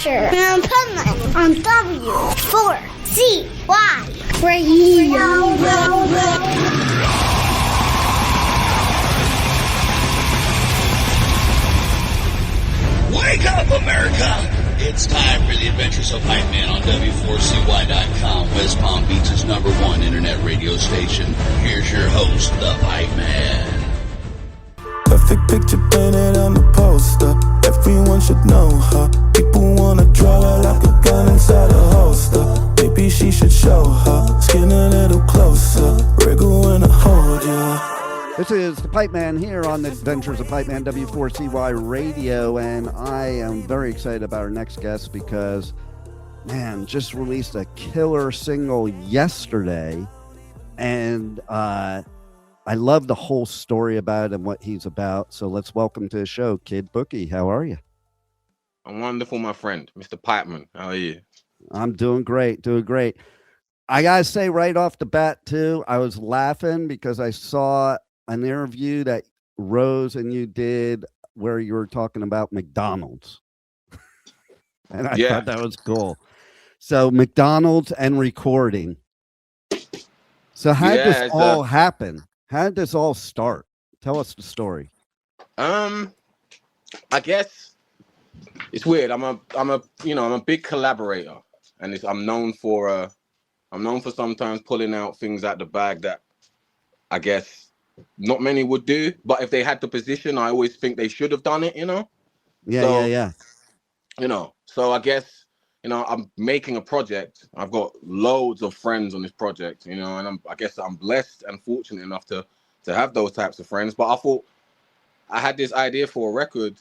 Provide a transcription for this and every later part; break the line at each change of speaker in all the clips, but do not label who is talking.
Asher and Pipeman on W4CY Radio.
Wake up, America! It's time for the Adventures of Pipeman on W4CY.com, West Palm Beach's #1 internet radio station. Here's your host, the Pipeman.
Perfect picture painted on the poster. Everyone should know her. People wanna draw her like a gun inside a holster. Maybe she should show her skin a little closer. Wriggle when I hold ya.
This is the Pipeman here on the Adventures of Pipeman W4CY Radio, and I am very excited about our next guest because, man, just released a killer single yesterday, and I love the whole story about it and what he's about. So let's welcome to the show, Kid Bookie. How are you?
I'm wonderful, my friend, Mr. Pipeman. How are you?
I'm doing great, doing great. I gotta say right off the bat, too, I was laughing because I saw an interview that Rose and you did where you were talking about McDonald's. And I thought that was cool. So McDonald's and recording. So how did this all happen? How did this all start? Tell us the story.
I guess it's weird. I'm a big collaborator, and I'm known for sometimes pulling out things out the bag that I guess not many would do, but if they had the position, I always think they should have done it,
Yeah.
So I guess, I'm making a project. I've got loads of friends on this project, and I guess I'm blessed and fortunate enough to have those types of friends. But I thought I had this idea for a record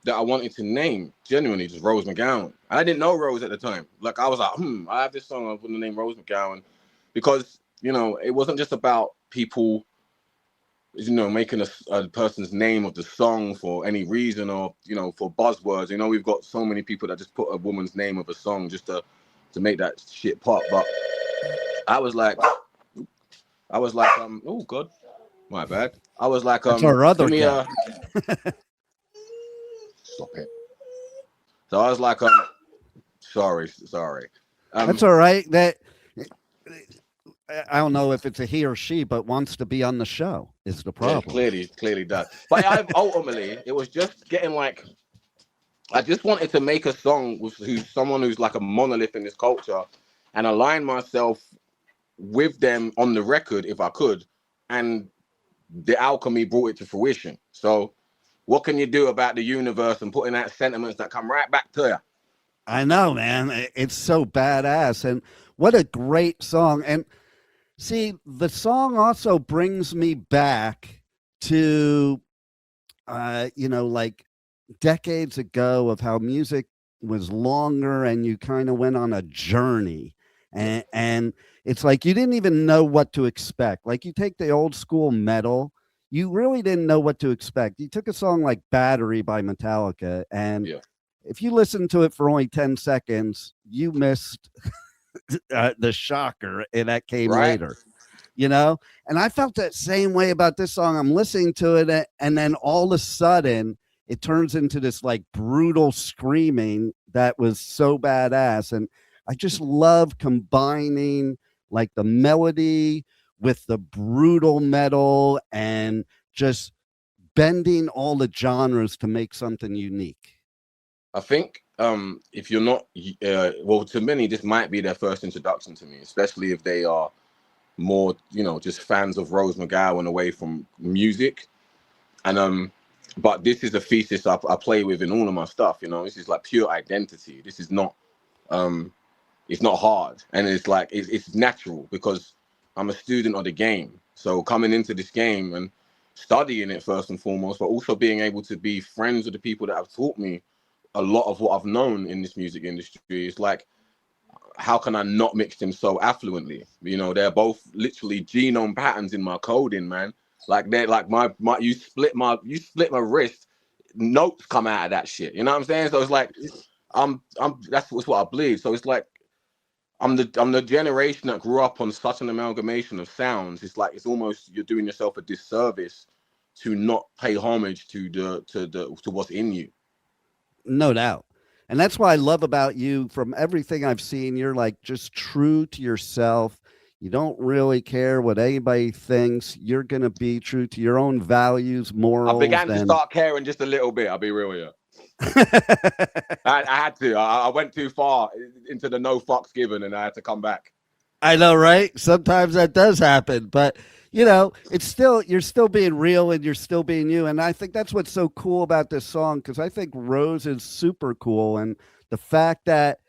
that I wanted to name genuinely just Rose McGowan. And I didn't know Rose at the time. Like, I was like, I have this song, I'm putting the name Rose McGowan, because, it wasn't just about people making a person's name of the song for any reason or, for buzzwords. We've got so many people that just put a woman's name of a song just to make that shit pop. But I was like, oh God, my bad. I was like,
that's our other guy.
Stop it. So I was like, sorry.
That's all right. That I don't know if it's a he or she, but wants to be on the show is the problem.
Yeah, clearly does. But ultimately, it was just getting I just wanted to make a song with someone who's like a monolith in this culture and align myself with them on the record if I could. And the alchemy brought it to fruition. So what can you do about the universe and putting out sentiments that come right back to you?
I know, man. It's so badass. And what a great song. And see, the song also brings me back to, like decades ago of how music was longer and you kind of went on a journey. And it's like you didn't even know what to expect. Like you take the old school metal, you really didn't know what to expect. You took a song like Battery by Metallica, and if you listen to it for only 10 seconds, you missed the shocker that came later, and I felt that same way about this song. I'm listening to it, and then all of a sudden it turns into this like brutal screaming that was so badass. And I just love combining like the melody with the brutal metal and just bending all the genres to make something unique.
I think if you're not, to many, this might be their first introduction to me, especially if they are more, just fans of Rose McGowan away from music. And but this is a thesis I play with in all of my stuff. This is like pure identity. This is not, it's not hard, and it's like it's natural because I'm a student of the game. So coming into this game and studying it first and foremost, but also being able to be friends with the people that have taught me a lot of what I've known in this music industry. It's like, how can I not mix them so affluently? They're both literally genome patterns in my coding, man. Like they're like my you split my wrist, notes come out of that shit. You know what I'm saying? So it's like that's what I believe. So it's like I'm the generation that grew up on such an amalgamation of sounds. It's like it's almost you're doing yourself a disservice to not pay homage to what's in you.
No doubt. And that's what I love about you. From everything I've seen, you're like just true to yourself. You don't really care what anybody thinks. You're going to be true to your own values,
I
morals,
began to
and
start caring just a little bit. I'll be real with you. I had to. I went too far into the no fucks given, and I had to come back.
I know, right? Sometimes that does happen, but it's still, you're still being real and you're still being you. And I think that's what's so cool about this song, because I think Rose is super cool. And the fact that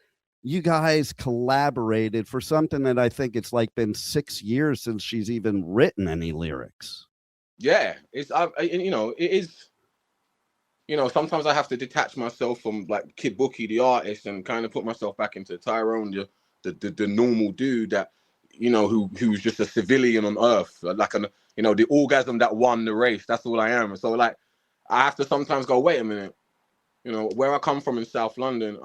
you guys collaborated for something that I think it's like been 6 years since she's even written any lyrics.
Yeah, it is. Sometimes I have to detach myself from like Kid Bookie, the artist, and kind of put myself back into Tyrone, the normal dude that, who's just a civilian on earth, like the orgasm that won the race. That's all I am. So like, I have to sometimes go, wait a minute, where I come from in South London,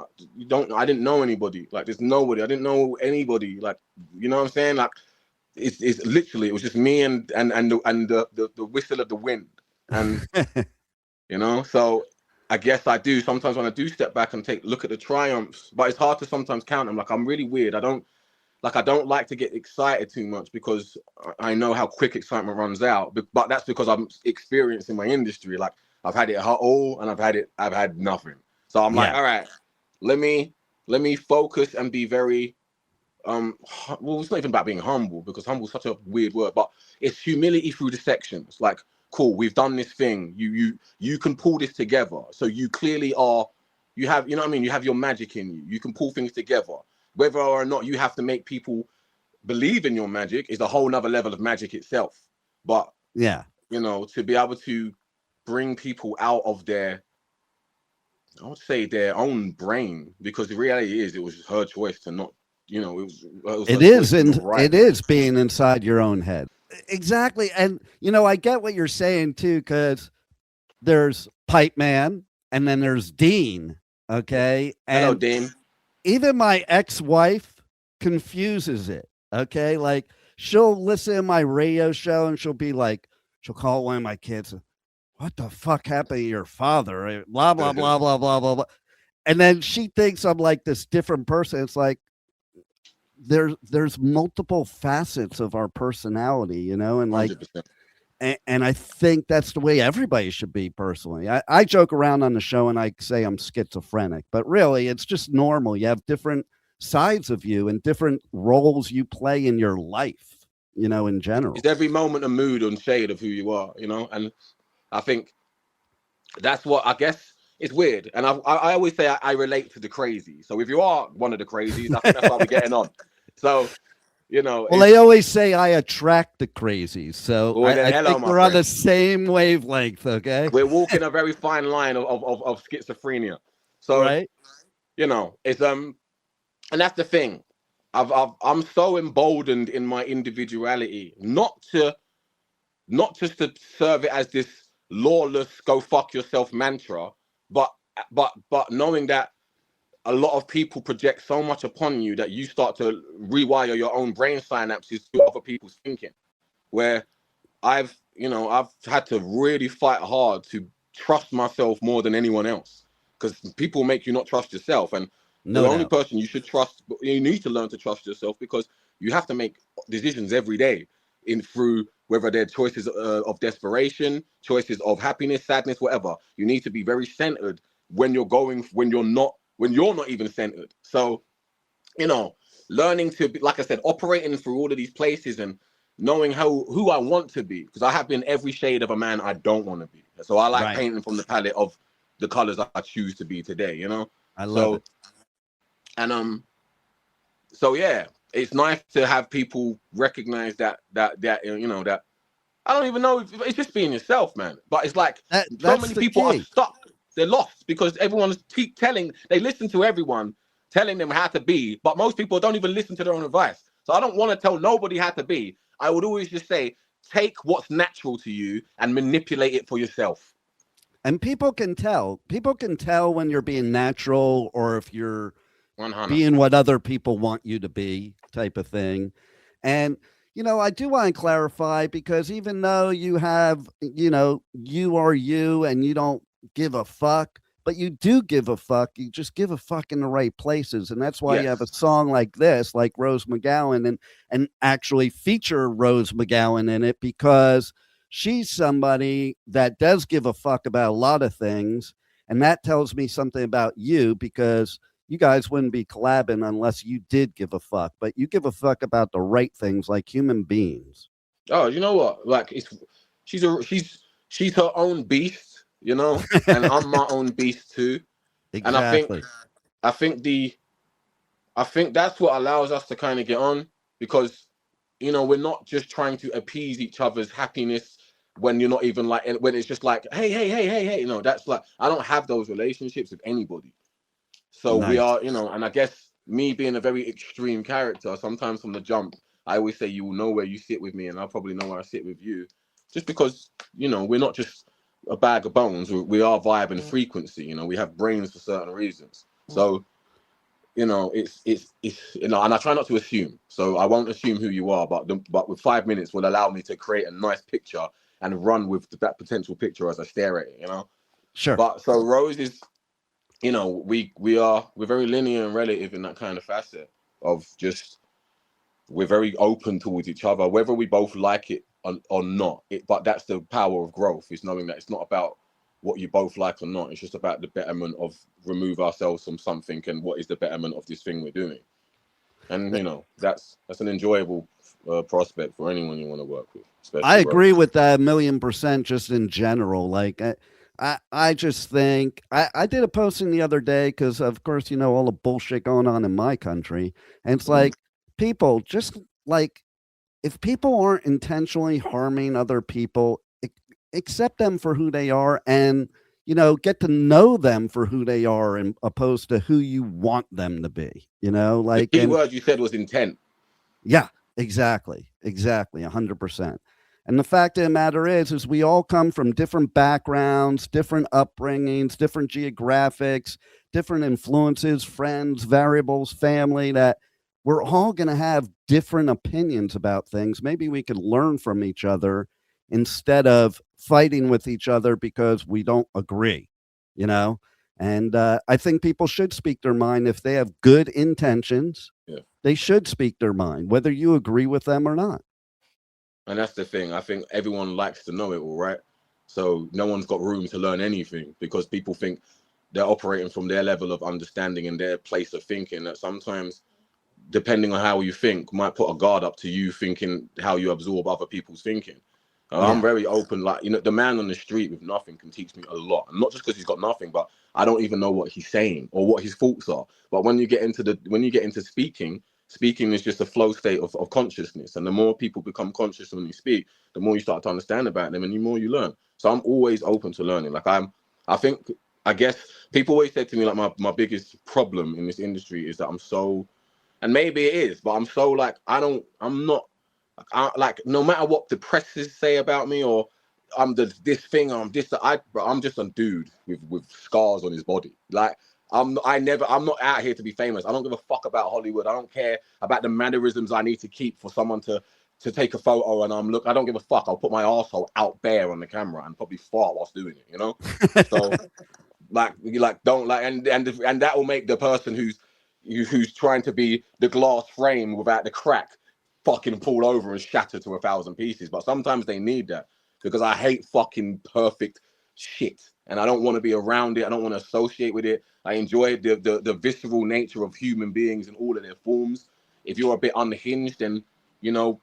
I didn't know anybody. Like, there's nobody. I didn't know anybody. Like, you know what I'm saying? Like, it's literally, it was just me and the whistle of the wind, and so I guess I do sometimes when I do step back and take a look at the triumphs, but it's hard to sometimes count them. Like, I'm really weird. I don't like to get excited too much, because I know how quick excitement runs out. But that's because I'm experienced in my industry. Like, I've had it all and I've had nothing. So I'm like, all right, let me focus and be very well, it's not even about being humble, because humble is such a weird word, but it's humility through the sections. Like, cool, we've done this thing. You can pull this together. So you clearly are, you have, you know what I mean? You have your magic in you. You can pull things together. Whether or not you have to make people believe in your magic is a whole nother level of magic itself. But
Yeah.
To be able to bring people out of their, I would say, their own brain, because the reality is it was her choice to not,
it is being inside your own head. Exactly. And I get what you're saying too, because there's Pipeman and then there's Dean. Okay. And
hello, Dean.
Even my ex-wife confuses it. Okay. Like, she'll listen to my radio show and she'll call one of my kids, what the fuck happened to your father? Blah, blah, blah, blah, blah, blah, blah. And then she thinks I'm like this different person. It's like, there's multiple facets of our personality, and like, and I think that's the way everybody should be personally. I joke around on the show and I say I'm schizophrenic, but really it's just normal. You have different sides of you and different roles you play in your life, in general.
It's every moment a mood and shade of who you are, and I think that's what, I guess, it's weird. And I always say I relate to the crazy. So if you are one of the crazies, I think that's why we're getting on. So,
well, they always say I attract the crazies. So I think we're on the same wavelength. Okay.
We're walking a very fine line of schizophrenia. So,
right.
It's, and that's the thing. I'm so emboldened in my individuality, not just to serve it as this lawless go fuck yourself mantra, but knowing that a lot of people project so much upon you that you start to rewire your own brain synapses to other people's thinking, where I've had to really fight hard to trust myself more than anyone else, because people make you not trust yourself. And the only person you should trust, you need to learn to trust yourself, because you have to make decisions every day through whether they're choices of desperation, choices of happiness, sadness, whatever. You need to be very centered when you're not even centered. So, learning to be, like I said, operating through all of these places and knowing who I want to be, because I have been every shade of a man I don't want to be. So I like painting from the palette of the colors I choose to be today,
I love it.
And so yeah, it's nice to have people recognize that that I don't even know if it's just being yourself, man. But it's like so many people are stuck. They're lost because everyone's they listen to everyone telling them how to be, but most people don't even listen to their own advice. So I don't want to tell nobody how to be. I would always just say, take what's natural to you and manipulate it for yourself.
And people can tell when you're being natural or if you're
100.
being what other people want you to be, type of thing. And I do want to clarify, because even though you have, you are you and you don't give a fuck, but you do give a fuck. You just give a fuck in the right places. And that's why you have a
Yes.
song like this, like Rose McGowan, and actually feature Rose McGowan in it, because she's somebody that does give a fuck about a lot of things. And that tells me something about you, because you guys wouldn't be collabing unless you did give a fuck, but you give a fuck about the right things like human beings.
Oh, you know what? Like she's her own beast, you know, and I'm my own beast too. And
Exactly.
I think the I think that's what allows us to kind of get on, because we're not just trying to appease each other's happiness when you're not even like, and when it's just like, hey, hey, hey, hey, hey, that's like, I don't have those relationships with anybody. So we
Nice.
are, and I guess me being a very extreme character, sometimes from the jump, I always say you will know where you sit with me, and I'll probably know where I sit with you, just because we're not just a bag of bones. We are vibe and frequency. We have brains for certain reasons. So and I try not to assume. So I won't assume who you are, but with 5 minutes will allow me to create a nice picture and run with that potential picture as I stare at it.
Sure.
But so Rose is, we're very linear and relative in that kind of facet of just, we're very open towards each other, whether we both like it or not. But that's the power of growth, is knowing that it's not about what you both like or not. It's just about the betterment of remove ourselves from something, and what is the betterment of this thing we're doing. And that's an enjoyable prospect for anyone you want to work with. Especially
I agree
Rose.
with that 1,000,000%, just in general. Like, I just think I did a posting the other day because, of course, all the bullshit going on in my country. And it's like, people just like, if people aren't intentionally harming other people, accept them for who they are, and, get to know them for who they are, and opposed to who you want them to be,
The
like,
key
and
word you said was intent.
yeah, exactly. Exactly. 100%. And the fact of the matter is we all come from different backgrounds, different upbringings, different geographics, different influences, friends, variables, family, that we're all going to have different opinions about things. Maybe we could learn from each other instead of fighting with each other because we don't agree, you know? And I think people should speak their mind if they have good intentions.
Yeah.
They should speak their mind, whether you agree with them or not.
And that's the thing. I think everyone likes to know it all, right? So no one's got room to learn anything, because people think they're operating from their level of understanding and their place of thinking, that sometimes, depending on how you think, might put a guard up to you thinking how you absorb other people's thinking. I'm
Yeah.
very open. Like, the man on the street with nothing can teach me a lot. And not just because he's got nothing, but I don't even know what he's saying or what his thoughts are. But when you get into speaking is just a flow state of consciousness. And the more people become conscious when you speak, the more you start to understand about them, and the more you learn. So I'm always open to learning. Like, I guess people always said to me, like, my biggest problem in this industry is that I'm so, and maybe it is, but I'm so, like, I'm not, like, no matter what the presses say about me, or I'm this thing, I'm just a dude with scars on his body. Like, I'm not out here to be famous. I don't give a fuck about Hollywood. I don't care about the mannerisms I need to keep for someone to take a photo, and I don't give a fuck. I'll put my arsehole out bare on the camera and probably fart whilst doing it, So, don't, and that will make the person who's trying to be the glass frame without the crack fucking fall over and shatter to 1,000 pieces. But sometimes they need that, because I hate fucking perfect shit, and I don't want to be around it. I don't want to associate with it. I enjoy the visceral nature of human beings in all of their forms. If you're a bit unhinged, then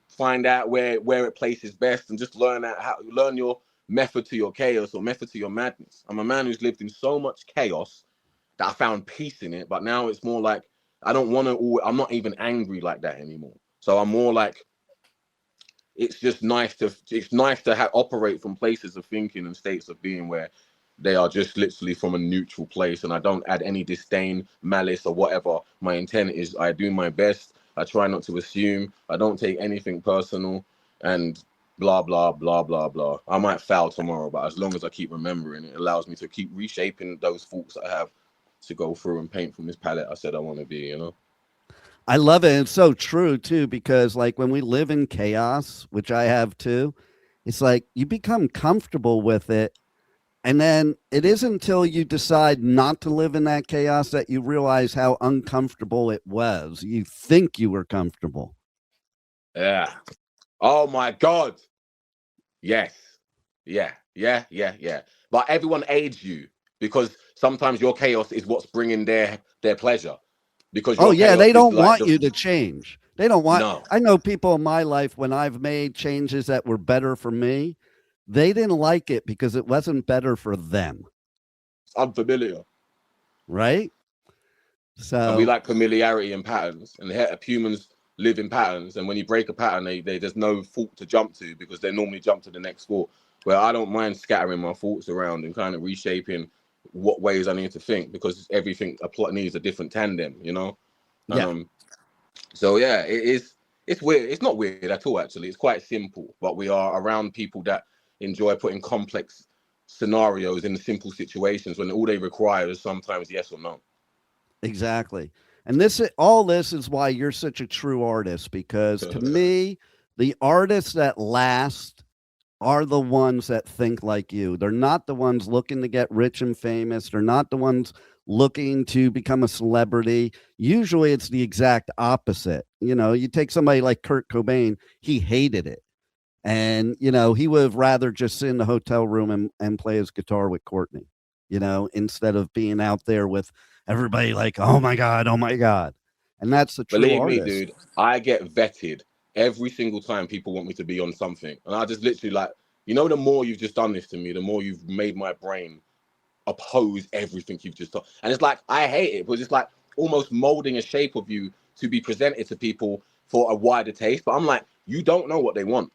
find out where it places best, and just learn your method to your chaos, or method to your madness. I'm a man who's lived in so much chaos that I found peace in it, but now it's more like, I'm not even angry like that anymore. So I'm more like, it's nice to operate from places of thinking and states of being where they are just literally from a neutral place, and I don't add any disdain, malice, or whatever. My intent is, I do my best. I try not to assume. I don't take anything personal, and blah, blah, blah, blah, blah. I might foul tomorrow, but as long as I keep remembering, it allows me to keep reshaping those thoughts that I have to go through and paint from this palette I said I want to be.
I love it. It's so true too, because like when we live in chaos, which I have too, it's like you become comfortable with it, And then it isn't until you decide not to live in that chaos that you realize how uncomfortable it was. You think you were comfortable.
Yeah. Oh my God. Yes. Yeah. But everyone aids you because sometimes your chaos is what's bringing their pleasure. Because
Oh yeah, they don't
like
want you to change. They don't want.
No.
I know people in my life when I've made changes that were better for me, they didn't like it because it wasn't better for them.
It's unfamiliar.
Right? So
and we like familiarity and patterns, and humans live in patterns. And when you break a pattern, there's no fault to jump to because they normally jump to the next thought. Where I don't mind scattering my thoughts around and kind of reshaping what ways I need to think because everything needs a different tandem, you know.
yeah.
So yeah, it's weird. It's not weird at all, actually. It's quite simple, but we are around people that enjoy putting complex scenarios in simple situations when all they require is sometimes yes or no.
Exactly. And all this is why you're such a true artist, because to me, the artists that last are the ones that think like you. They're not the ones looking to get rich and famous. They're not the ones looking to become a celebrity. Usually it's the exact opposite. You know, you take somebody like Kurt Cobain, he hated it. And, you know, he would have rather just sit in the hotel room and play his guitar with Courtney, you know, instead of being out there with everybody like, oh my God. And that's the true
Believe
artist.
me, dude, I get vetted every single time people want me to be on something. And I just literally like, you know, the more you've just done this to me, the more you've made my brain oppose everything you've just done. And it's like, I hate it because it's like almost molding a shape of you to be presented to people for a wider taste. But I'm like, you don't know what they want.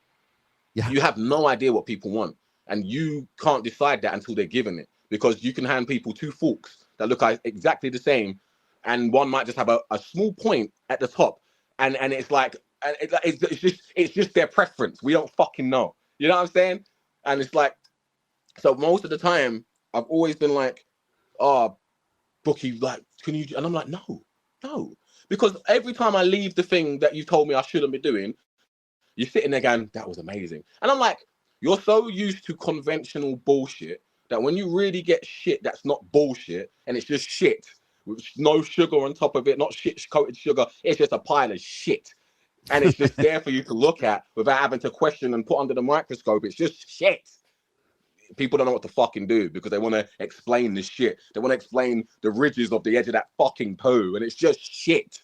Yeah.
You have no idea what people want. And you can't decide that until they're given it. Because you can hand people two forks that look exactly the same. And one might just have a small point at the top. And it's like, it's just their preference. We don't fucking know. You know what I'm saying? And it's like, so most of the time, I've always been like, oh, Bookie, like, can you? And I'm like, no. Because every time I leave the thing that you told me I shouldn't be doing, you're sitting there going, that was amazing. And I'm like, you're so used to conventional bullshit that when you really get shit that's not bullshit and it's just shit with no sugar on top of it, not shit-coated sugar, it's just a pile of shit. And it's just there for you to look at without having to question and put under the microscope. It's just shit. People don't know what to fucking do because they want to explain this shit. They want to explain the ridges of the edge of that fucking poo, and it's just shit.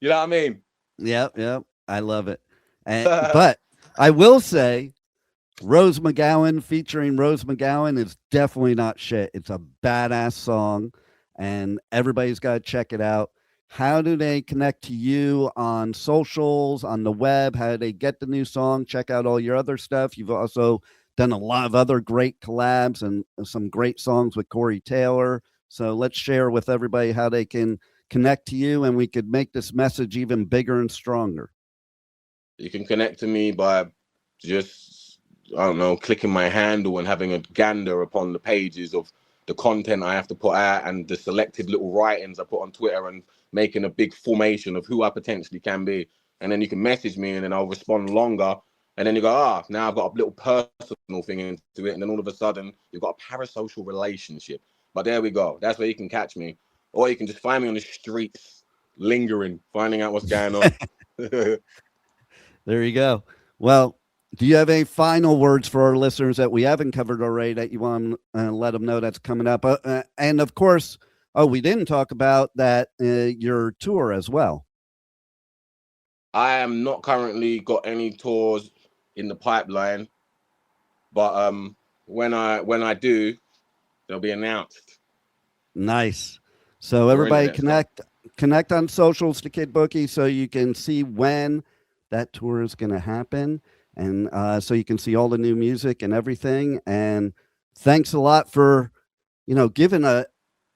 You know what I mean?
Yep. I love it. But I will say, Rose McGowan featuring Rose McGowan is definitely not shit. It's a badass song, and everybody's got to check it out. How do they connect to you on socials, on the web? How do they get the new song? Check out all your other stuff. You've also done a lot of other great collabs and some great songs with Corey Taylor. So let's share with everybody how they can connect to you, and we could make this message even bigger and stronger.
You can connect to me by just, I don't know, clicking my handle and having a gander upon the pages of the content I have to put out and the selected little writings I put on Twitter and making a big formation of who I potentially can be. And then you can message me and then I'll respond longer. And then you go, now I've got a little personal thing into it. And then all of a sudden you've got a parasocial relationship. But there we go. That's where you can catch me. Or you can just find me on the streets, lingering, finding out what's going on.
There you go. Well, do you have any final words for our listeners that we haven't covered already that you want to let them know that's coming up? And of course, we didn't talk about that, your tour as well.
I am not currently got any tours in the pipeline, but when I do, they'll be announced.
Nice. So everybody connect on socials to Kid Bookie so you can see when that tour is going to happen, and so you can see all the new music and everything. And thanks a lot for, giving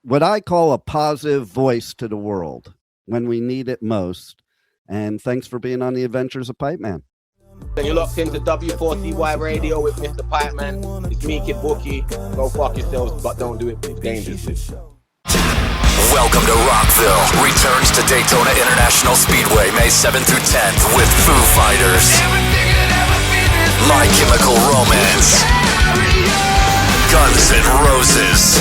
what I call a positive voice to the world when we need it most. And thanks for being on the Adventures of Pipeman.
Then you're locked into W4CY Radio with Mr. Pipeman. It's me, Kid Bookie. Go fuck yourselves, but don't do it dangerously.
Welcome to Rockville. Returns to Daytona International Speedway May 7th through 10th with Foo Fighters, My Chemical Romance, Guns Velvet Roses.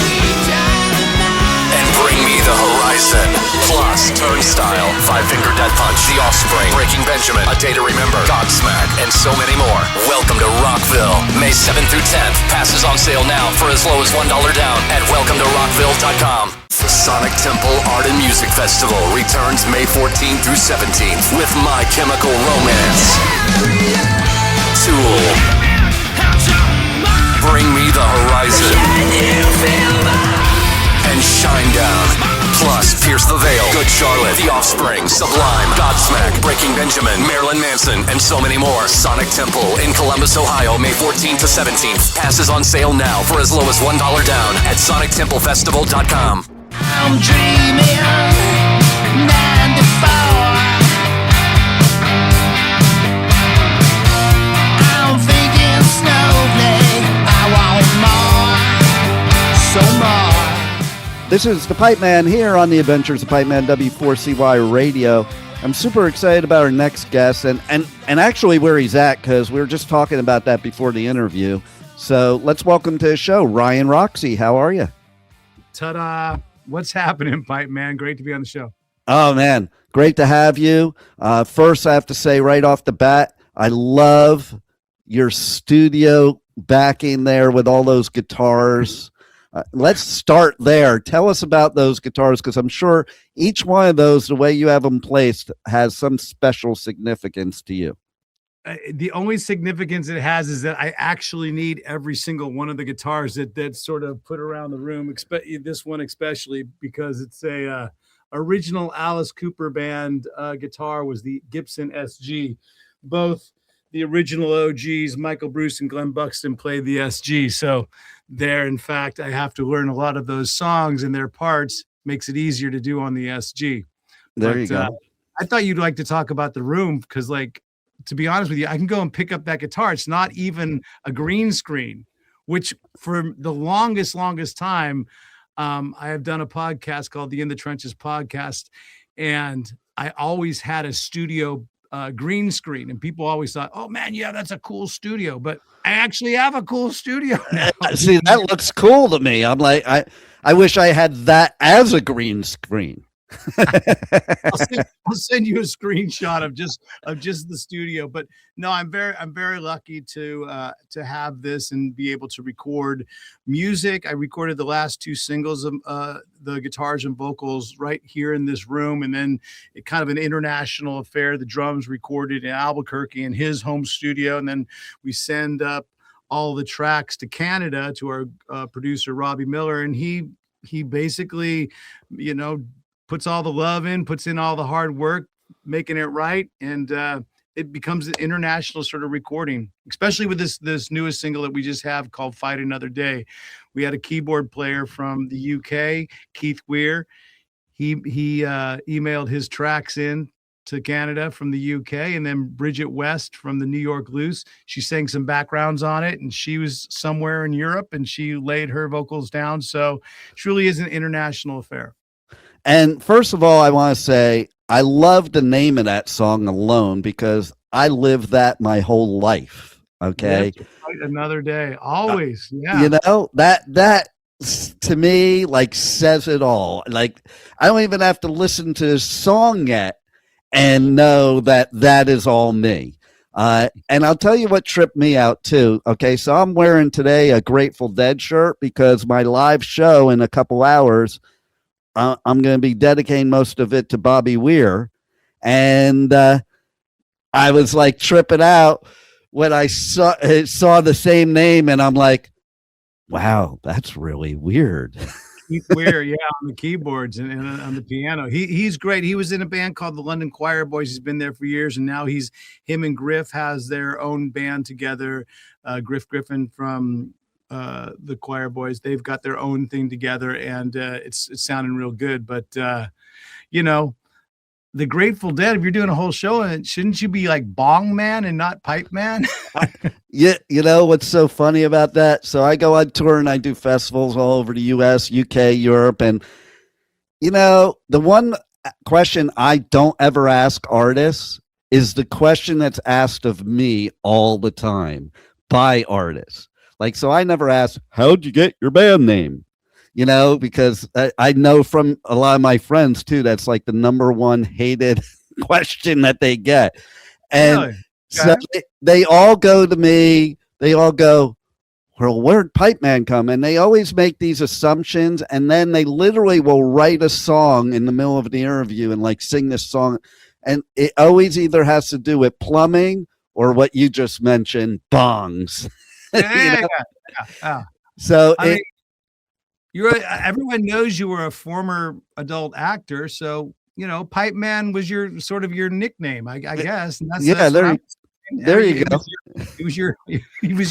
And Bring Me the Horizon. Plus, Turnstile, Five Finger Death Punch, The Offspring, Breaking Benjamin, A Day to Remember, Godsmack, and so many more. Welcome to Rockville, May 7th through 10th. Passes on sale now for as low as $1 down at welcometorockville.com. Sonic Temple Art and Music Festival returns May 14th through 17th with My Chemical Romance, Tool, Bring Me the Horizon, and Shinedown. Plus, Pierce the Veil, Good Charlotte, The Offspring, Sublime, Godsmack, Breaking Benjamin, Marilyn Manson, and so many more. Sonic Temple in Columbus, Ohio, May 14th to 17th. Passes on sale now for as low as $1 down at sonictemplefestival.com.
I'm dreaming 94. I'm thinking snowflake. I want more, so more.
This is the Pipeman here on the Adventures of Pipeman W4CY Radio. I'm super excited about our next guest and actually where he's at, because we were just talking about that before the interview. So let's welcome to the show, Ryan Roxie. How are you?
Ta-da. What's happening, Pipeman? Great to be on the show.
Oh, man. Great to have you. First, I have to say right off the bat, I love your studio backing there with all those guitars. Let's start there. Tell us about those guitars, because I'm sure each one of those, the way you have them placed, has some special significance to you.
The only significance it has is that I actually need every single one of the guitars that sort of put around the room. This one especially, because it's a original Alice Cooper band guitar was the Gibson SG. Both the original OGs, Michael Bruce and Glenn Buxton, played the SG. So there, in fact, I have to learn a lot of those songs and their parts. Makes it easier to do on the SG.
There you go.
I thought you'd like to talk about the room, because, like, to be honest with you, I can go and pick up that guitar. It's not even a green screen, which for the longest time, I have done a podcast called the In the Trenches podcast, and I always had a studio green screen, and people always thought, oh man, yeah, that's a cool studio. But I actually have a cool studio now.
See, that looks cool to me. I'm like, I wish I had that as a green screen.
I'll send you a screenshot of just the studio. But no, I'm very lucky to have this and be able to record music. I recorded the last two singles of the guitars and vocals right here in this room, and then it kind of an international affair. The drums recorded in Albuquerque in his home studio, and then we send up all the tracks to Canada to our producer Robbie Miller, and he basically, puts all the love in, puts in all the hard work, making it right. And it becomes an international sort of recording, especially with this newest single that we just have called Fight Another Day. We had a keyboard player from the UK, Keith Weir. He emailed his tracks in to Canada from the UK, and then Bridget West from the New York Loose. She sang some backgrounds on it, and she was somewhere in Europe, and she laid her vocals down. So it truly is an international affair.
And first of all, I want to say I love the name of that song alone, because I lived that my whole life. Okay.
Yep, Fight Another Day. Always. Yeah.
That to me, like, says it all. Like, I don't even have to listen to the song yet and know that is all me. And I'll tell you what tripped me out too. Okay. So I'm wearing today a Grateful Dead shirt, because my live show in a couple hours, I'm going to be dedicating most of it to Bobby Weir. And I was like tripping out when I saw the same name, and I'm like, wow, that's really weird.
Keith Weir, yeah, on the keyboards and on the piano. He's great. He was in a band called the London Choir Boys. He's been there for years, and now him and Griff has their own band together. Griff Griffin from the Choir Boys, they've got their own thing together, and it's sounding real good. But the Grateful Dead, if you're doing a whole show, shouldn't you be like Bong Man and not Pipe Man?
Yeah, what's so funny about that? So I go on tour and I do festivals all over the US, UK, Europe, and the one question I don't ever ask artists is the question that's asked of me all the time by artists. Like, so I never asked, how'd you get your band name? You know, because I know from a lot of my friends too, that's like the number one hated question that they get. And
Really?
so
Okay.
they all go to me, they all go, well, where'd Pipeman come? And they always make these assumptions, and then they literally will write a song in the middle of an interview and like sing this song. And it always either has to do with plumbing or what you just mentioned, bongs.
Yeah.
So
I mean, everyone knows you were a former adult actor, so Pipeman was your sort of your nickname, I guess. And that's
there you go.
He was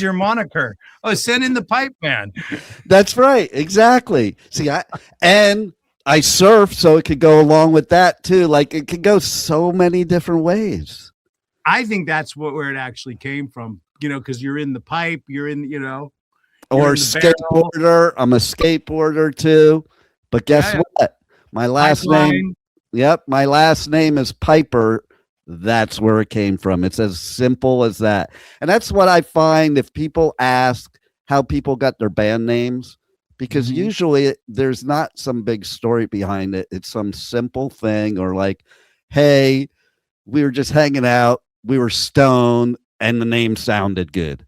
your moniker. Oh, send in the Pipeman.
That's right, exactly. See, I surf, so it could go along with that too. Like it could go so many different ways.
I think that's where it actually came from. Because you're in the pipe, you're in,
Or skateboarder. I'm a skateboarder too. But guess what? My last name. Yep, my last name is Piper. That's where it came from. It's as simple as that. And that's what I find if people ask how people got their band names, because usually there's not some big story behind it. It's some simple thing, or like, hey, we were just hanging out, we were stoned, and the name sounded good.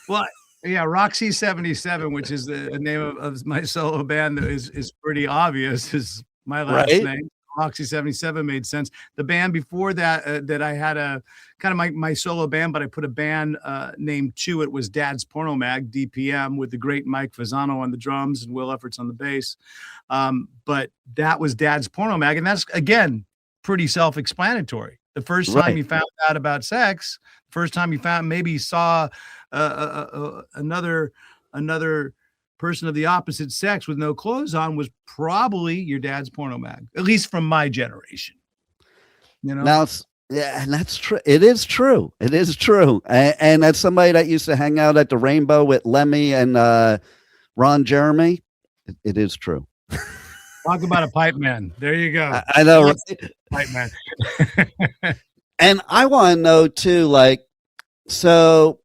Well, yeah, Roxie 77, which is the name of my solo band, that is pretty obvious, is my last name. Roxie 77 made sense. The band before that, that I had a kind of my solo band, but I put a band name to it, was Dad's Porno Mag, DPM, with the great Mike Fasano on the drums and Will Efforts on the bass. But that was Dad's Porno Mag, and that's, again, pretty self-explanatory. The first time you found out about sex, first time you maybe saw another person of the opposite sex with no clothes on, was probably your dad's porno mag, at least from my generation.
Now, and that's true. It is true. It is true. And as somebody that used to hang out at the Rainbow with Lemmy and Ron Jeremy, it is true.
Talk about a pipe man. There you go.
I know. Right?
Pipe man.
And I want to know too, like, so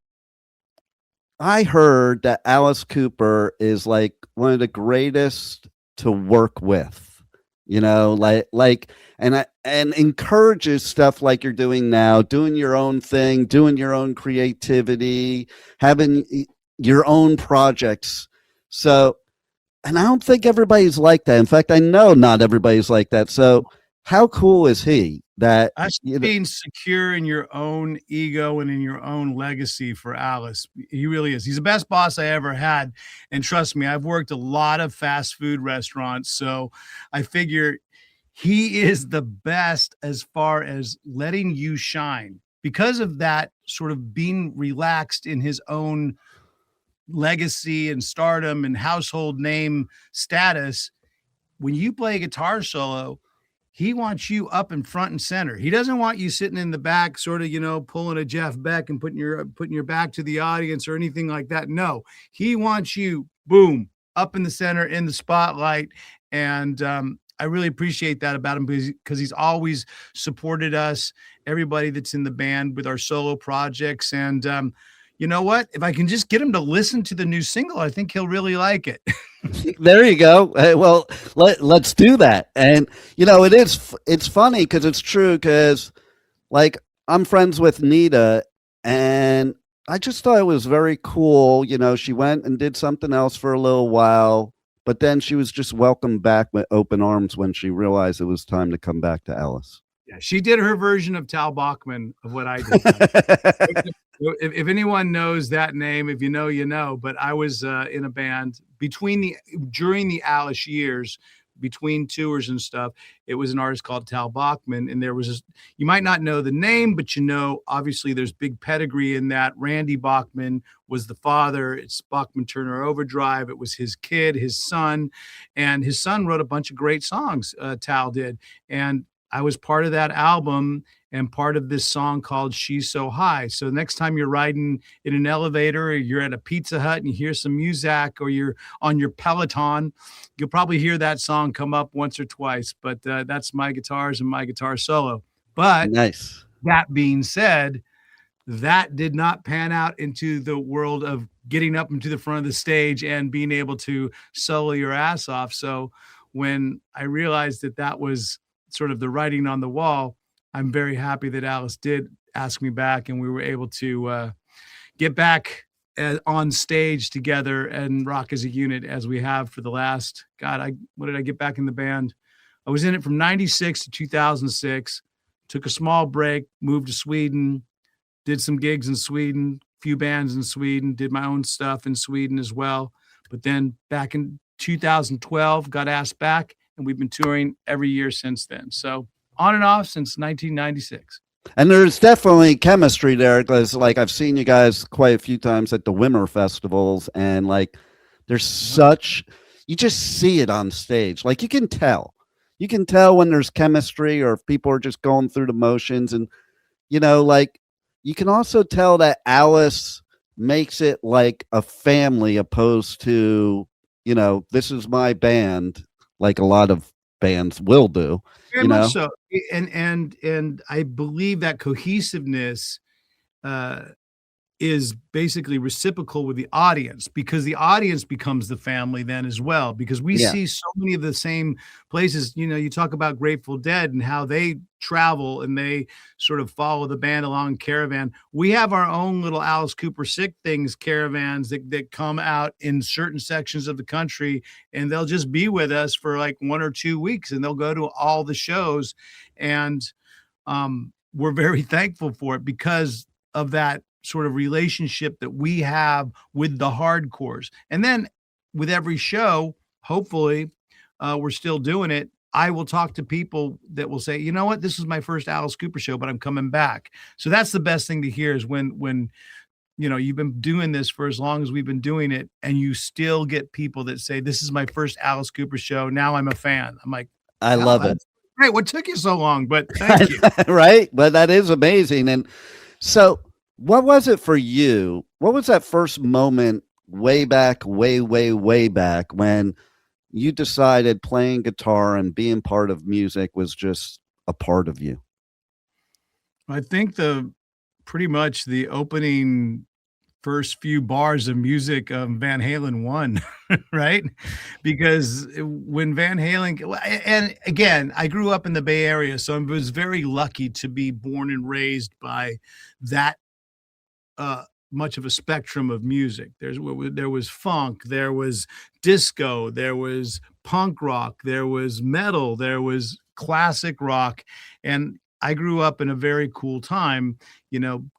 I heard that Alice Cooper is like one of the greatest to work with, and encourages stuff like you're doing now, doing your own thing, doing your own creativity, having your own projects. So, and I don't think everybody's like that. In fact, I know not everybody's like that. So how cool is he? That
being secure in your own ego and in your own legacy for Alice. He really is. He's the best boss I ever had. And trust me, I've worked a lot of fast food restaurants. So I figure he is the best as far as letting you shine, because of that sort of being relaxed in his own legacy and stardom and household name status. When you play a guitar solo, he wants you up in front and center. He doesn't want you sitting in the back, sort of, pulling a Jeff Beck and putting your back to the audience or anything like that. No, he wants you, boom, up in the center, in the spotlight. And I really appreciate that about him, because he's always supported us, everybody that's in the band, with our solo projects. And you know what? If I can just get him to listen to the new single, I think he'll really like it.
There you go. Well, let's do that. And it's funny because it's true, because like I'm friends with Nita, and I just thought it was very cool. She went and did something else for a little while, but then she was just welcomed back with open arms when she realized it was time to come back to Alice.
Yeah, she did her version of Tal Bachman of what I did. If anyone knows that name, if you know, you know. But I was in a band during the Alice years, between tours and stuff. It was an artist called Tal Bachman, and there was you might not know the name, but obviously there's big pedigree in that. Randy Bachman was the father. It's Bachman Turner Overdrive. It was his kid, his son, and his son wrote a bunch of great songs. Tal did, and I was part of that album and part of this song called She's So High. So next time you're riding in an elevator, or you're at a Pizza Hut and you hear some music, or you're on your Peloton, you'll probably hear that song come up once or twice. But that's my guitars and my guitar solo. But
nice.
That being said, that did not pan out into the world of getting up into the front of the stage and being able to solo your ass off. So when I realized that that was sort of the writing on the wall, I'm very happy that Alice did ask me back, and we were able to get back on stage together and rock as a unit as we have for the last, what did I get back in the band? I was in it from 96 to 2006, took a small break, moved to Sweden, did some gigs in Sweden, few bands in Sweden, did my own stuff in Sweden as well. But then back in 2012, got asked back, and we've been touring every year since then. So on and off since 1996.
And there's definitely chemistry there, because like I've seen you guys quite a few times at the Wimmer festivals, and like there's you just see it on stage. Like you can tell when there's chemistry or if people are just going through the motions. And, like you can also tell that Alice makes it like a family opposed to, this is my band, like a lot of bands will do.
Very much so. And I believe that cohesiveness is basically reciprocal with the audience, because the audience becomes the family then as well, because we see so many of the same places. You talk about Grateful Dead and how they travel and they sort of follow the band along caravan. We have our own little Alice Cooper Sick Things caravans that come out in certain sections of the country, and they'll just be with us for like 1 or 2 weeks, and they'll go to all the shows. And we're very thankful for it because of that sort of relationship that we have with the hardcores. And then with every show, hopefully we're still doing it, I will talk to people that will say, you know what, this is my first Alice Cooper show, but I'm coming back. So that's the best thing to hear, is when you've been doing this for as long as we've been doing it, and you still get people that say, this is my first Alice Cooper show, now I'm a fan. I'm like,
I love it.
Great. What took you so long? But thank you.
Right. But that is amazing. And so what was it for you? What was that first moment way back, way back, when you decided playing guitar and being part of music was just a part of you?
I think pretty much the opening first few bars of music, Van Halen 1, right? Because when Van Halen, and again, I grew up in the Bay Area, so I was very lucky to be born and raised by that much of a spectrum of music. There was funk, there was disco, there was punk rock, there was metal, there was classic rock. And I grew up in a very cool time,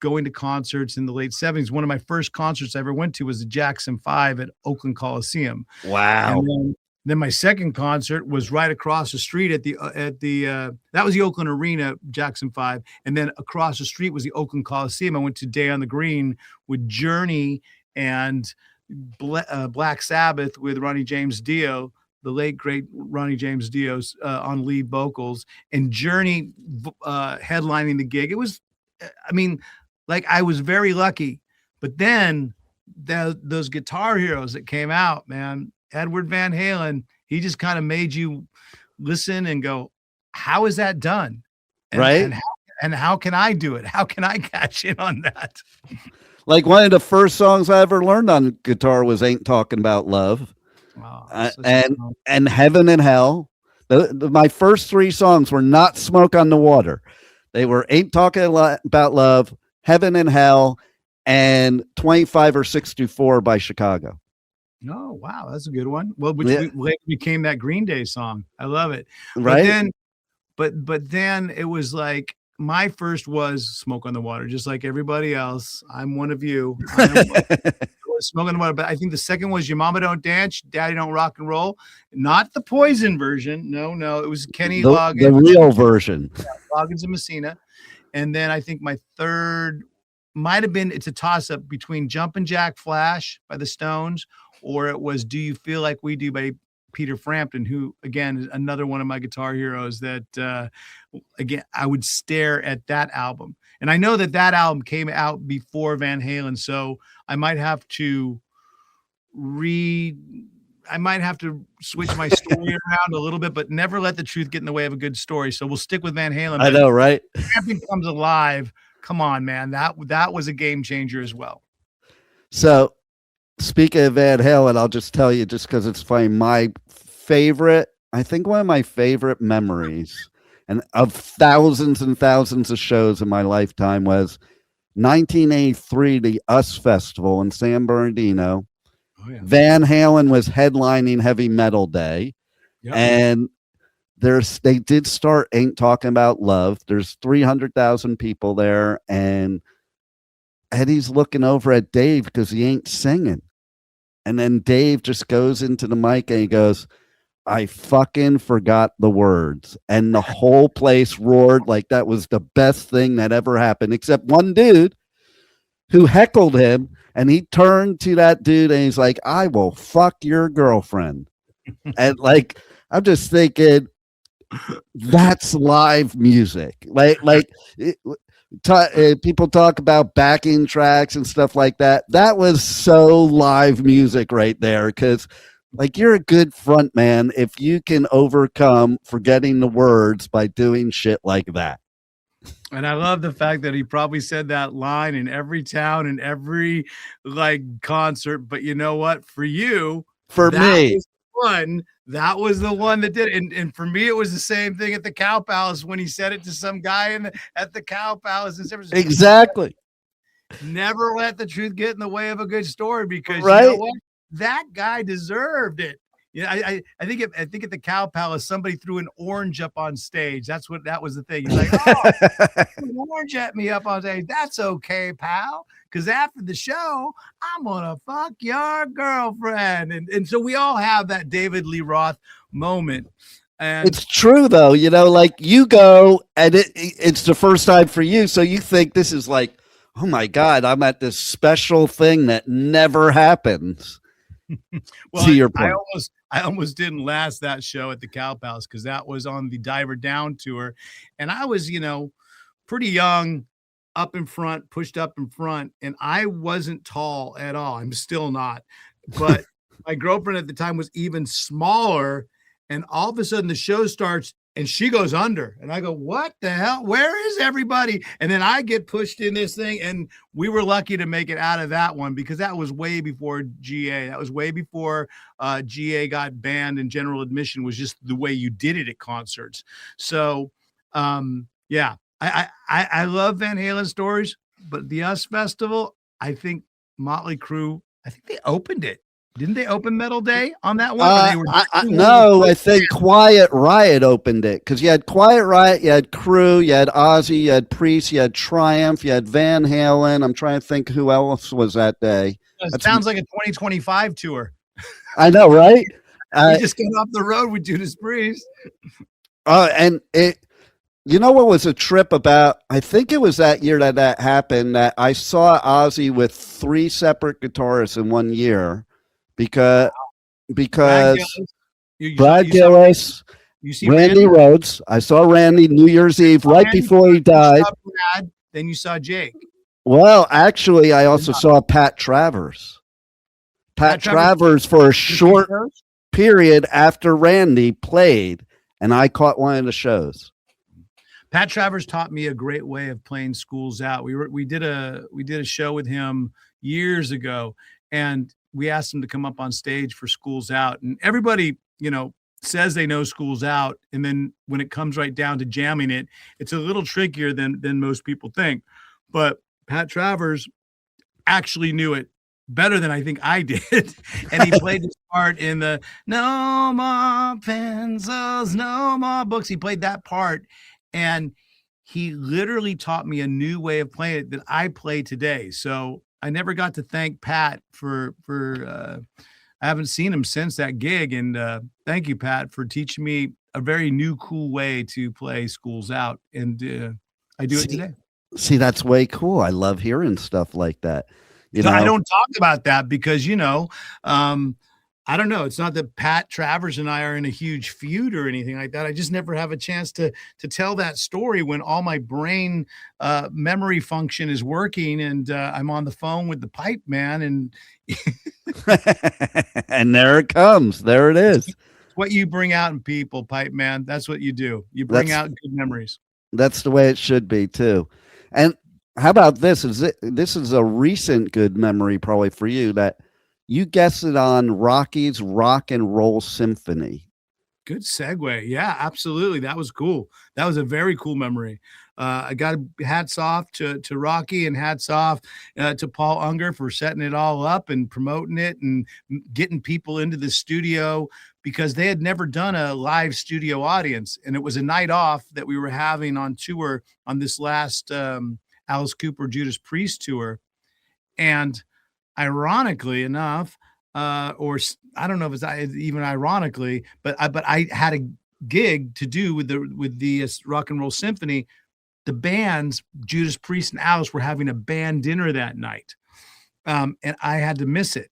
going to concerts in the late 70s. One of my first concerts I ever went to was the Jackson 5 at Oakland Coliseum.
Wow.
And then my second concert was right across the street at the that was the Oakland Arena, Jackson 5. And then across the street was the Oakland Coliseum. I went to Day on the Green with Journey and Black Sabbath with Ronnie James Dio, the late great Ronnie James Dio, on lead vocals, and Journey headlining the gig. It was, I was very lucky. But then those Guitar Heroes that came out, man, Edward Van Halen, he just kind of made you listen and go, how is that done?
Right.
And how can I do it? How can I catch in on that?
Like one of the first songs I ever learned on guitar was Ain't Talking About Love. And Heaven and Hell. My first 3 songs were not Smoke on the Water. They were Ain't Talking About Love, Heaven and Hell, and 25 or 64 by Chicago.
Oh, wow. That's a good one. Well, which later became that Green Day song. I love it.
Right.
But then it was like, my first was Smoke on the Water, just like everybody else. I'm one of you. Smoke on the Water. But I think the second was Your Mama Don't Dance, Daddy Don't Rock and Roll. Not the Poison version. No. It was Kenny Loggins.
The real version.
Loggins and Messina. And then I think my third might have been, it's a toss-up between Jumpin' Jack Flash by the Stones, or it was Do You Feel Like We Do by Peter Frampton, who, again, is another one of my guitar heroes that, again, I would stare at that album. And I know that album came out before Van Halen, so I might have to switch my story around a little bit, but never let the truth get in the way of a good story. So we'll stick with Van Halen.
I know, right?
Frampton Comes Alive. Come on, man. That was a game changer as well.
So Speaking of Van Halen, I'll just tell you, just because it's funny, my favorite, I think one of my favorite memories, and of thousands and thousands of shows in my lifetime, was 1983, the US Festival in San Bernardino.
Oh yeah.
Van Halen was headlining Heavy Metal Day,
Yep.
and they did start Ain't Talking About Love. There's 300,000 people there, and Eddie's looking over at Dave because he ain't singing. And then Dave just goes into the mic and he goes, I fucking forgot the words. And the whole place roared like that was the best thing that ever happened, except one dude who heckled him. And he turned to that dude and he's like, I will fuck your girlfriend. And like, I'm just thinking, that's live music. People talk about backing tracks and stuff like that. That was so live music right there, because like, you're a good front man if you can overcome forgetting the words by doing shit like that.
And I love the fact that he probably said that line in every town and every like concert. But you know what? For you,
For me,
that was the one that did it. And for me, it was the same thing at the Cow Palace when he said it to some guy at the Cow Palace in San Francisco.
exactly.
Never let the truth get in the way of a good story, because
Right.
you know what? That guy deserved it. Yeah, I think at the Cow Palace, somebody threw an orange up on stage. That was the thing. He's like, oh, threw an orange at me up on stage. That's okay, pal. Because after the show, I'm gonna fuck your girlfriend. And so we all have that David Lee Roth moment. And
It's true though, like you go and it's the first time for you, so you think this is like, oh my God, I'm at this special thing that never happens.
well,
to your point.
I almost didn't last that show at the Cow Palace because that was on the Diver Down tour, and I was, pretty young, up in front, pushed up in front, and I wasn't tall at all. I'm still not, but my girlfriend at the time was even smaller, and all of a sudden the show starts and she goes under, and I go, what the hell? Where is everybody? And then I get pushed in this thing, and we were lucky to make it out of that one because that was way before GA. That was way before GA got banned, and general admission was just the way you did it at concerts. So, yeah, I love Van Halen stories, but the US Festival, I think Motley Crue, I think they opened it. Didn't they open Metal Day on that one?
No, I think Quiet Riot opened it, because you had Quiet Riot, you had Crew, you had Ozzy, you had Priest, you had Triumph, you had Van Halen. I'm trying to think who else was that day.
It sounds like a 2025 tour.
I know, right?
We just got off the road with Judas Priest.
And it, what was a trip about? I think it was that year that happened, that I saw Ozzy with 3 separate guitarists in one year. Because Brad Gillis,
you see
Randy Rhodes. I saw Randy New Year's Eve right before he died.
Brad, then you saw Jake.
Well, actually, I also saw Pat Travers. Pat Travers for a short period after Randy played, and I caught one of the shows.
Pat Travers taught me a great way of playing Schools Out. We did a show with him years ago, and we asked him to come up on stage for Schools Out, and everybody, says they know Schools Out. And then when it comes right down to jamming it, it's a little trickier than most people think. But Pat Travers actually knew it better than I think I did. And he played his part in the no more pencils, no more books. He played that part. And he literally taught me a new way of playing it that I play today. So I never got to thank Pat for I haven't seen him since that gig. And thank you, Pat, for teaching me a very new, cool way to play Schools Out. And I do it today.
See, that's way cool. I love hearing stuff like that.
I don't talk about that because, I don't know. It's not that Pat Travers and I are in a huge feud or anything like that. I just never have a chance to tell that story when all my brain memory function is working and I'm on the phone with the Pipeman and
and there it comes. There it is.
What you bring out in people, Pipeman. That's what you do. You bring out good memories.
That's the way it should be too. And how about this? This is a recent good memory probably for you, that You guessed it on Rocky's Rock and Roll Symphony.
Good segue. Yeah, absolutely. That was cool. That was a very cool memory. I got hats off to Rocky, and hats off to Paul Unger for setting it all up and promoting it and getting people into the studio, because they had never done a live studio audience. And it was a night off that we were having on tour on this last Alice Cooper Judas Priest tour. And ironically enough, or I don't know if it's even ironically, but I had a gig to do with the Rock and Roll Symphony. The bands, Judas Priest and Alice, were having a band dinner that night, and I had to miss it.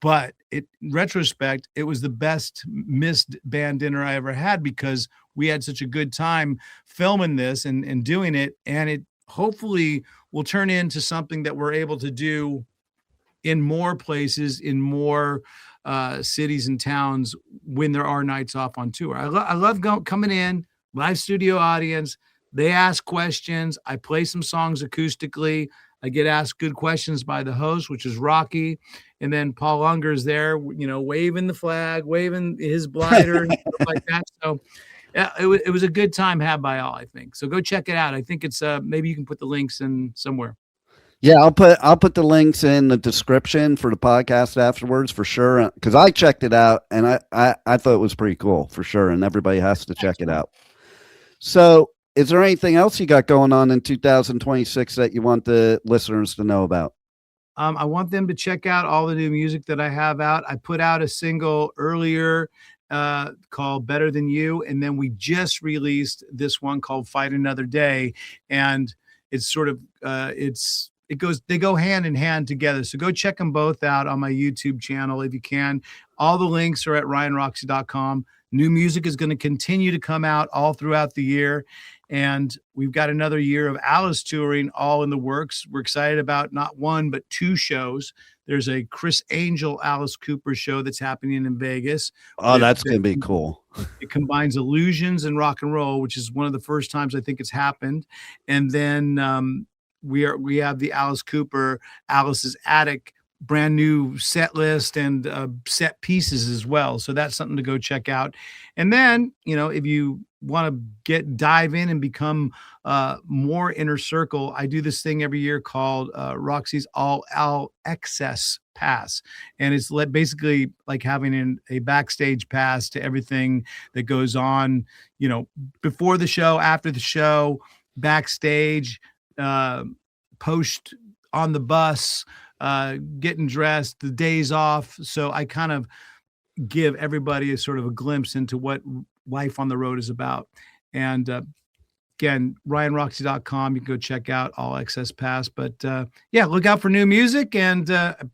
But in retrospect, it was the best missed band dinner I ever had, because we had such a good time filming this and doing it, and it hopefully will turn into something that we're able to do in more places, in more cities and towns when there are nights off on tour. I love coming in, live studio audience. They ask questions. I play some songs acoustically. I get asked good questions by the host, which is Rocky. And then Paul Unger's there, waving the flag, waving his blighter and stuff like that. So yeah, it was a good time had by all, I think. So go check it out. I think it's maybe you can put the links in somewhere.
Yeah, I'll put the links in the description for the podcast afterwards for sure, because I checked it out and I thought it was pretty cool for sure, and everybody has to check it out. So, is there anything else you got going on in 2026 that you want the listeners to know about?
I want them to check out all the new music that I have out. I put out a single earlier called Better Than You, and then we just released this one called Fight Another Day, and it's sort of they go hand in hand together. So go check them both out on my YouTube channel if you can. All the links are at ryanroxie.com. New music is going to continue to come out all throughout the year. And we've got another year of Alice touring all in the works. We're excited about not one, but two shows. There's a Chris Angel Alice Cooper show that's happening in Vegas.
Oh, that's going to be cool.
It combines illusions and rock and roll, which is one of the first times I think it's happened. And then we have the Alice Cooper, Alice's Attic, brand new set list and set pieces as well. So that's something to go check out. And then, if you want to dive in and become more inner circle, I do this thing every year called Roxie's All Access Pass. And it's basically like having a backstage pass to everything that goes on, before the show, after the show, backstage, post on the bus, getting dressed, the days off. So I kind of give everybody a sort of a glimpse into what life on the road is about. And again, ryanroxie.com, you can go check out All Access Pass. But yeah, look out for new music, and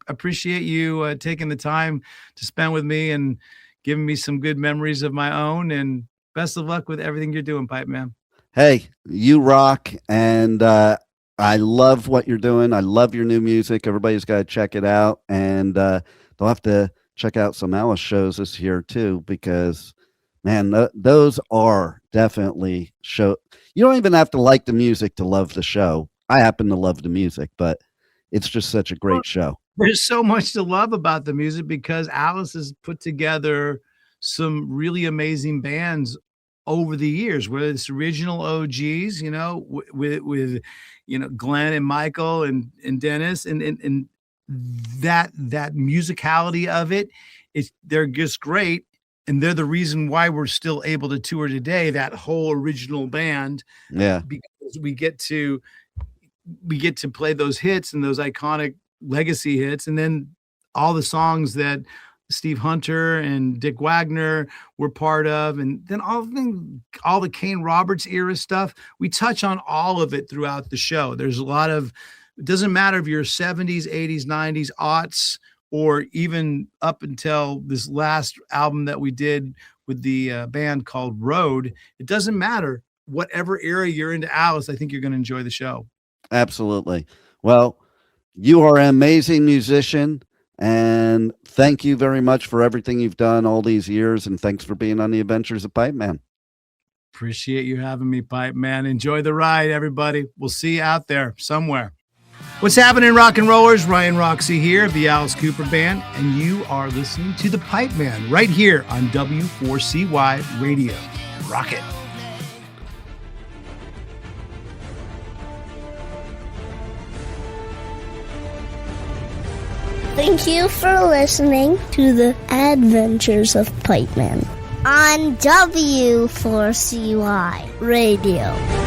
appreciate you taking the time to spend with me and giving me some good memories of my own. And best of luck with everything you're doing, Pipeman.
Hey, you rock, and I love what you're doing. I love your new music. Everybody's got to check it out, and they'll have to check out some Alice shows this year too, because man, those are definitely show. You don't even have to like the music to love the show. I happen to love the music, but it's just such a great show.
There's so much to love about the music, because Alice has put together some really amazing bands over the years, whether it's original OGs, with Glenn and Michael and Dennis, and that musicality of it, they're just great. And they're the reason why we're still able to tour today, that whole original band.
Yeah.
Because we get to play those hits and those iconic legacy hits. And then all the songs that Steve Hunter and Dick Wagner were part of, and then all the Kane Roberts era stuff. We touch on all of it throughout the show. There's a lot of, it doesn't matter if you're 70s, 80s, 90s, aughts, or even up until this last album that we did with the band called Road. It doesn't matter. Whatever era you're into Alice, I think you're going to enjoy the show.
Absolutely. Well, you are an amazing musician. And thank you very much for everything you've done all these years. And thanks for being on the Adventures of Pipeman.
Appreciate you having me, Pipeman. Enjoy the ride, everybody. We'll see you out there somewhere. What's happening, rock and rollers? Ryan Roxie here of the Alice Cooper Band, and you are listening to the Pipeman right here on W4CY Radio. Rock it.
Thank you for listening to the Adventures of Pipeman on W4CY Radio.